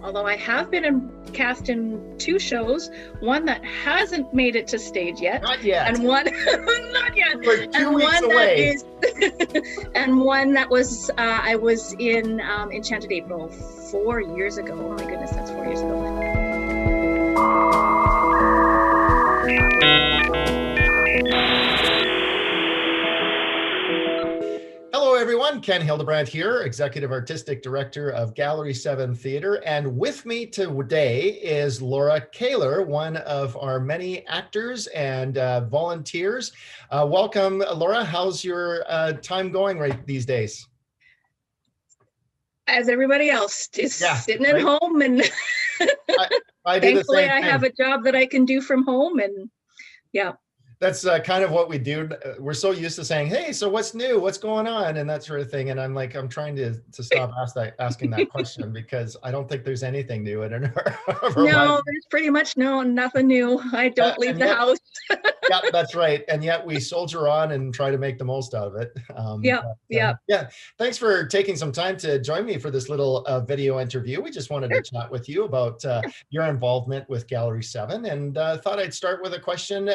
although I have been cast in 2 shows, one that hasn't made it to stage yet. Not yet. And one, not yet. We're 2 and weeks one away. That is, and one that was, I was in Enchanted April 4 years ago. Oh my goodness, that's 4 years ago. Hello, everyone. Ken Hildebrand here, Executive Artistic Director of Gallery 7 Theatre. And with me today is Laura Kehler, one of our many actors and volunteers. Welcome, Laura. How's your time going right these days? As everybody else, just sitting at home, and I do the thankfully same I thing. have a job that I can do from home, and yeah. That's kind of what we do. We're so used to saying, hey, so what's new? What's going on? And that sort of thing. And I'm like, I'm trying to stop asking that question because I don't think there's anything new in our No, lives. there's pretty much nothing new. I don't leave the house. Yeah, that's right. And yet we soldier on and try to make the most out of it. Yeah. Thanks for taking some time to join me for this little video interview. We just wanted to chat with you about your involvement with Gallery 7, and thought I'd start with a question.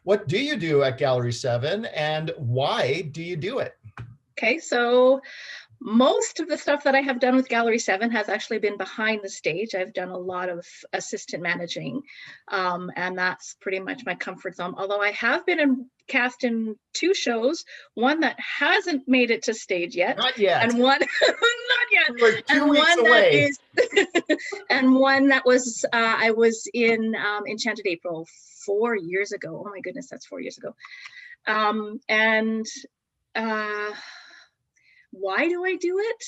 What do you do at Gallery 7 and why do you do it? Okay, so most of the stuff that I have done with Gallery 7 has actually been behind the stage. I've done a lot of assistant managing, and that's pretty much my comfort zone. Although I have been cast in 2 shows, one that hasn't made it to stage yet. Not yet. And one, not yet. We're 2 weeks one away. That is, and one that was, I was in Enchanted April 4 years ago. Oh my goodness, that's 4 years ago. Why do I do it?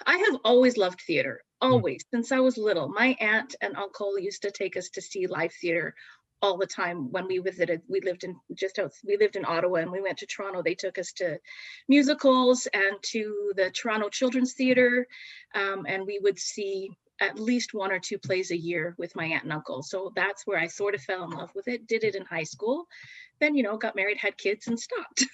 I have always loved theater, always, since I was little. My aunt and uncle used to take us to see live theater all the time when we visited. We lived in Ottawa, and we went to Toronto. They took us to musicals and to the Toronto Children's Theatre, and we would see at least 1 or 2 plays a year with my aunt and uncle. So that's where I sort of fell in love with it. Did it in high school, then, got married, had kids, and stopped.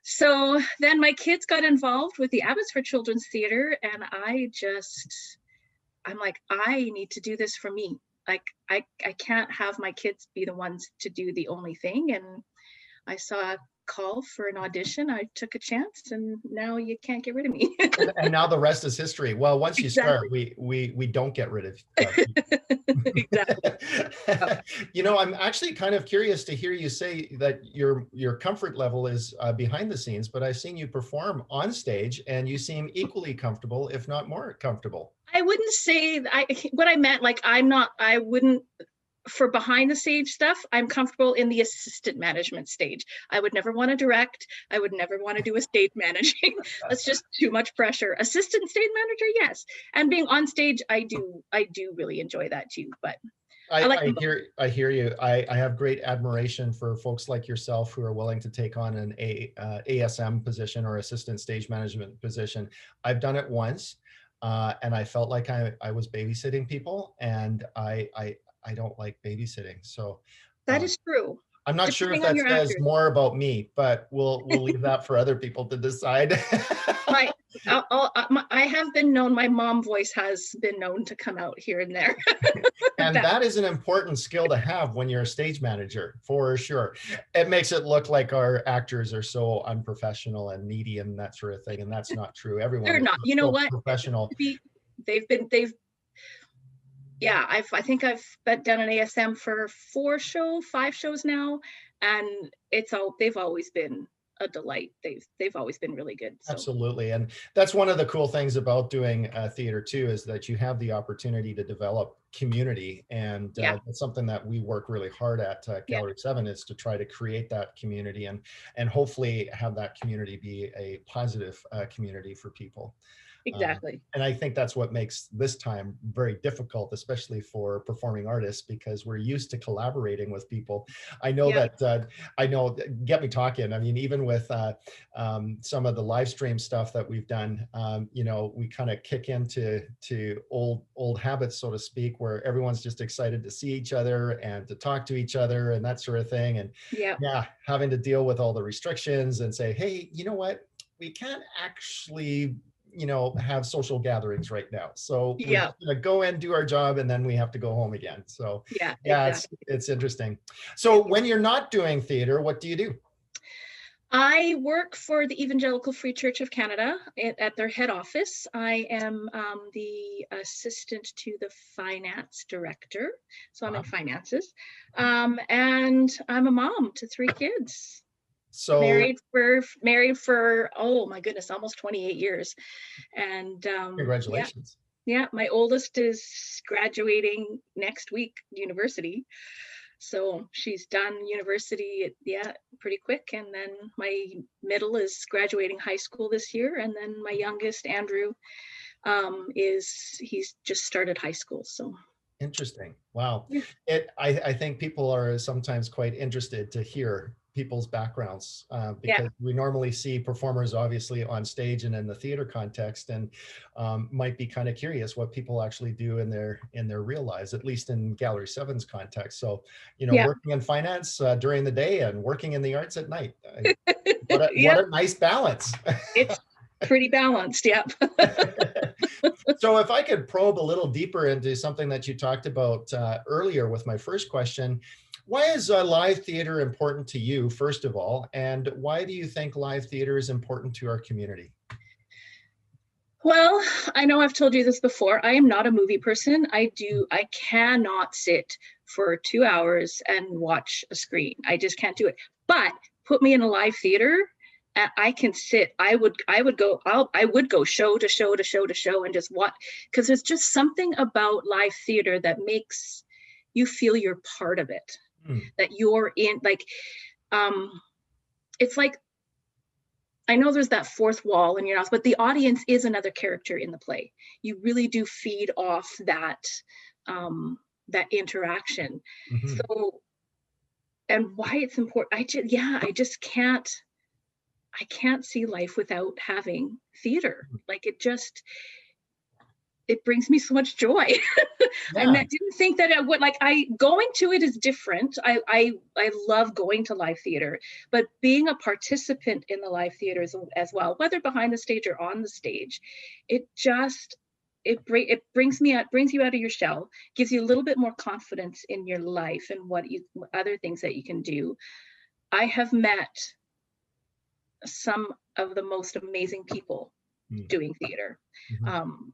So then my kids got involved with the Abbotsford Children's Theatre, and I'm like, I need to do this for me. Like, I can't have my kids be the ones to do the only thing. And I saw a call for an audition. I took a chance, and now you can't get rid of me. And now the rest is history. Well, once you start, we don't get rid of you. Exactly. I'm actually kind of curious to hear you say that your comfort level is behind the scenes, but I've seen you perform on stage and you seem equally comfortable, if not more comfortable. I wouldn't say what I meant, like, I wouldn't, for behind the stage stuff, I'm comfortable in the assistant management stage. I would never want to direct. I would never want to do a stage managing. That's just too much pressure. Assistant stage manager, yes. And being on stage, I do really enjoy that too. But I hear you. I have great admiration for folks like yourself who are willing to take on an ASM position or assistant stage management position. I've done it once, and I felt like I was babysitting people, and I don't like babysitting. So that is true. I'm not sure if that says more about me, but we'll leave that for other people to decide. I have been known, my mom voice has been known to come out here and there. And that is an important skill to have when you're a stage manager, for sure. It makes it look like our actors are so unprofessional and needy and that sort of thing. And that's not true. Everyone They're not. You know what? Professional. Yeah, I think I've done an ASM for 5 shows now, and they've always been a delight. They've always been really good. So. Absolutely, and that's one of the cool things about doing theater too, is that you have the opportunity to develop community, and that's something that we work really hard at Gallery 7, is to try to create that community and hopefully have that community be a positive community for people. Exactly. And I think that's what makes this time very difficult, especially for performing artists, because we're used to collaborating with people. I know that, get me talking. I mean, even with some of the live stream stuff that we've done, we kind of kick into old habits, so to speak, where everyone's just excited to see each other and to talk to each other and that sort of thing. And having to deal with all the restrictions and say, hey, you know what? We can't actually have social gatherings right now. So we're Yeah, just gonna go in, do our job, and then we have to go home again. So yeah, yeah, exactly. it's interesting. Yeah. So when you're not doing theater, what do you do? I work for the Evangelical Free Church of Canada at their head office. I am the assistant to the finance director, so I'm in Wow. finances, and I'm a mom to 3 kids. So Married for oh my goodness, almost 28 years, and yeah, congratulations. yeah. My oldest is graduating next week, university. So she's done university, yeah, pretty quick. And then my middle is graduating high school this year. And then my youngest, Andrew, he's just started high school. So Interesting. Wow. yeah, I think people are sometimes quite interested to hear people's backgrounds, yeah, because we normally see performers obviously on stage and in the theater context, and might be kind of curious what people actually do in their real lives, at least in Gallery Seven's context. So, yeah, working in finance during the day and working in the arts at night. What yeah. a nice balance. It's pretty balanced. Yep. So if I could probe a little deeper into something that you talked about earlier with my first question, why is live theater important to you, first of all? And why do you think live theater is important to our community? Well, I know I've told you this before. I am not a movie person. I cannot sit for 2 hours and watch a screen. I just can't do it. But put me in a live theater, and I can sit. I would go show to show to show to show and just watch, because there's just something about live theater that makes you feel you're part of it, Hmm. that you're in, like, um, it's like, I know there's that fourth wall in your house, but the audience is another character in the play. You really do feed off that interaction. Mhm. So, and why it's important, I can't see life without having theater. Like, it brings me so much joy. I Yeah. didn't think that it would, like, I going to it is different. I love going to live theater, but being a participant in the live theaters as well, whether behind the stage or on the stage, it just it brings you out of your shell, gives you a little bit more confidence in your life and what you other things that you can do. I have met some of the most amazing people Hmm. doing theater. Mhm. Um,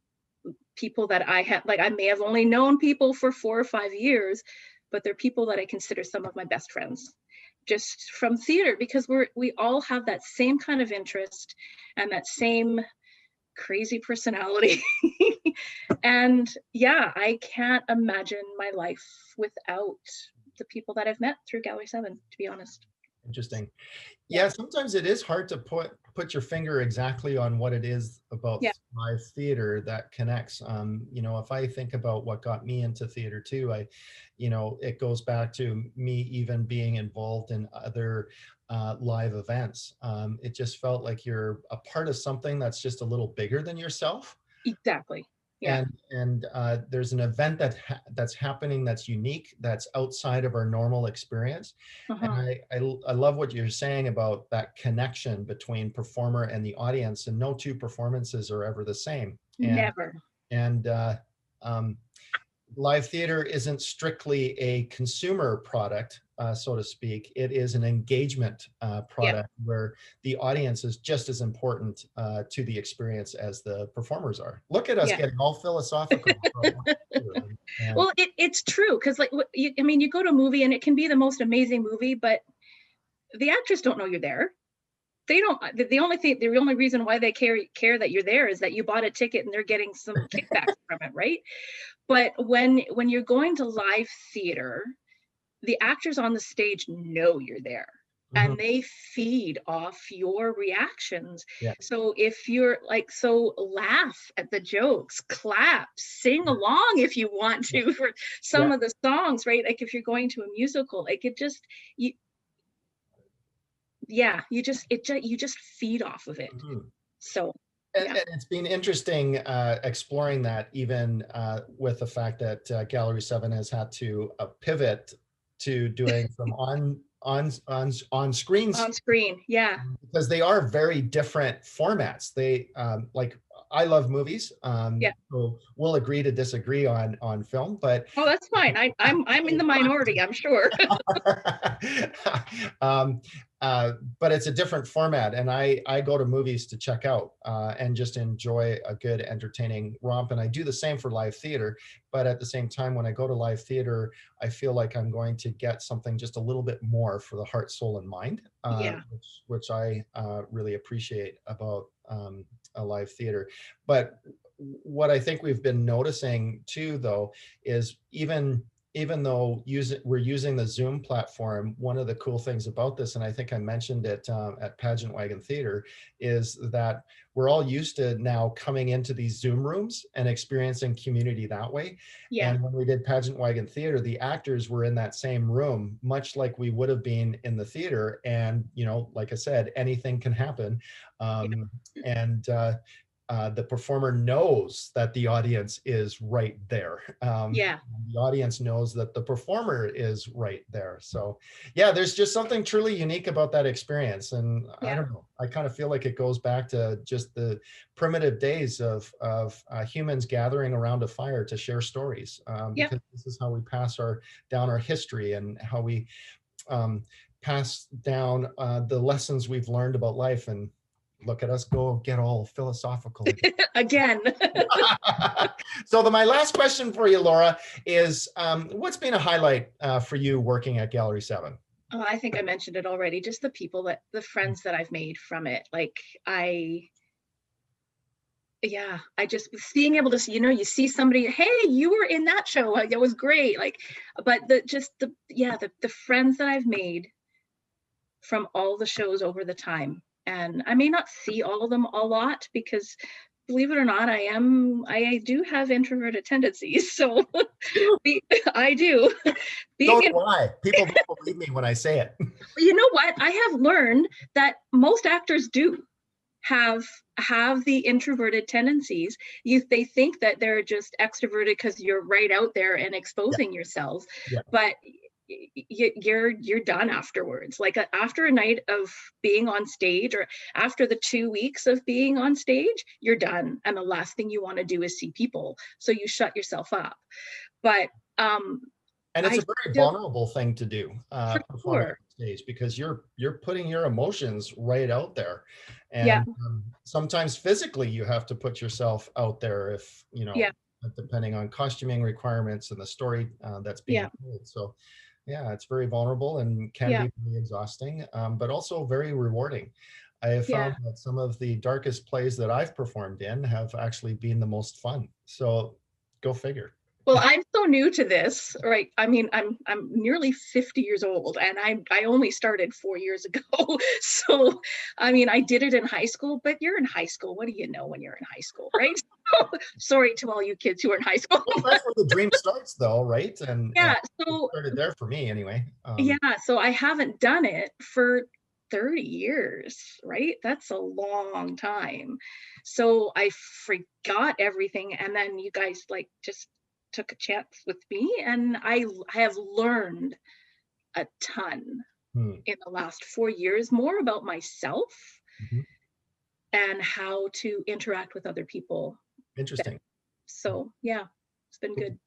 People that I have, like, I may have only known people for 4 or 5 years, but they're people that I consider some of my best friends just from theater, because we all have that same kind of interest and that same crazy personality. And yeah, I can't imagine my life without the people that I've met through Gallery 7, to be honest. Interesting. Yeah, Yeah, sometimes it is hard to put your finger exactly on what it is about yeah, live theater that connects. If I think about what got me into theater too, it goes back to me even being involved in other live events. It just felt like you're a part of something that's just a little bigger than yourself, exactly. Yeah. and there's an event that's happening that's unique, that's outside of our normal experience. And Uh-huh. I love what you're saying about that connection between performer and the audience, and no two performances are ever the same. Never. And um, live theater isn't strictly a consumer product, so to speak. It is an engagement Yeah. product where the audience is just as important to the experience as the performers are. Look at us Yeah. getting all philosophical. And Well, it's true, because, like, I mean, you go to a movie and it can be the most amazing movie, but the actors don't know you're there. They don't. The only reason why they care that you're there is that you bought a ticket and they're getting some kickbacks from it, right? But when you're going to live theater, the actors on the stage know you're there, mhm, and they feed off your reactions. yeah, So if you're like, so laugh at the jokes, clap, sing along if you want to for some yeah. of the songs, right? Like, if you're going to a musical, like, it just, you yeah, you just feed off of it. Mhm. So yeah. And it's been interesting exploring that, even with the fact that Gallery 7 has had to pivot to doing some on screens, On screen, yeah. because they are very different formats. They like I love movies. Yeah. So we'll agree to disagree on film, but Oh, that's fine. I'm in the minority, I'm sure. um, but it's a different format, and I go to movies to check out and just enjoy a good, entertaining romp. And I do the same for live theater. But at the same time, when I go to live theater, I feel like I'm going to get something just a little bit more for the heart, soul, and mind, Yeah. which I really appreciate about a live theater. But what I think we've been noticing too, though, is even though we're using the Zoom platform, one of the cool things about this, and I think I mentioned it at Pageant Wagon Theater, is that we're all used to now coming into these Zoom rooms and experiencing community that way. Yeah. And when we did Pageant Wagon Theater, the actors were in that same room, much like we would have been in the theater. And, like I said, anything can happen. Yeah. And the performer knows that the audience is right there. Yeah. The audience knows that the performer is right there. So yeah, there's just something truly unique about that experience. And I Yeah. don't know, I kind of feel like it goes back to just the primitive days of humans gathering around a fire to share stories, Yep. because this is how we pass down our history, and how we um, pass down the lessons we've learned about life. And look at us go get all philosophical again. Again. So my last question for you, Laura, is what's been a highlight for you working at Gallery 7? Oh, I think I mentioned it already. Just the friends that I've made from it. Like I just being able to see, you see somebody, hey, you were in that show. It was great. Like, but the friends that I've made from all the shows over the time. And I may not see all of them a lot because, believe it or not, I do have introverted tendencies. So I do. So Being in, do I. People don't believe me when I say it. you know what? I have learned that most actors do have the introverted tendencies. They think that they're just extroverted because you're right out there and Yeah, exposing yourselves, yeah. but you're done afterwards. Like after a night of being on stage, or after the 2 weeks of being on stage, you're done, and the last thing you want to do is see people, so you shut yourself up. But And it's I a very still, vulnerable thing to do, for performing sure, on stage, because you're putting your emotions right out there. yeah, And sometimes physically you have to put yourself out there, if, yeah, depending on costuming requirements and the story that's being yeah, told. So yeah, it's very vulnerable and can yeah, be very exhausting, but also very rewarding. I have yeah. found that some of the darkest plays that I've performed in have actually been the most fun. So go figure. Well, I'm so new to this, right? I mean, I'm nearly 50 years old, and I only started 4 years ago. So, I mean, I did it in high school, but you're in high school. What do you know when you're in high school, right? Sorry to all you kids who are in high school. Well, that's where the dream starts, though, right? And Yeah. it So started there for me anyway. yeah. So I haven't done it for 30 years, right? That's a long time. So I forgot everything. And then you guys like just took a chance with me, and I have learned a ton Hmm, in the last 4 years, more about myself mhm. and how to interact with other people. Interesting. So yeah, it's been Cool. good.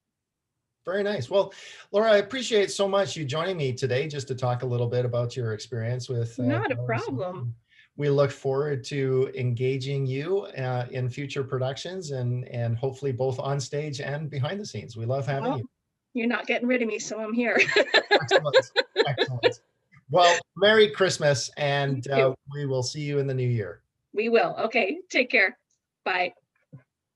Very nice. Well, Laura, I appreciate so much you joining me today just to talk a little bit about your experience with Not a Gallery 7. problem. We look forward to engaging you in future productions, and hopefully both on stage and behind the scenes. We love having Well, you. you're not getting rid of me, so I'm here. Excellent. Excellent. Well, Merry Christmas, You and too. we will see you in the new year. We will. Okay, take care. Bye.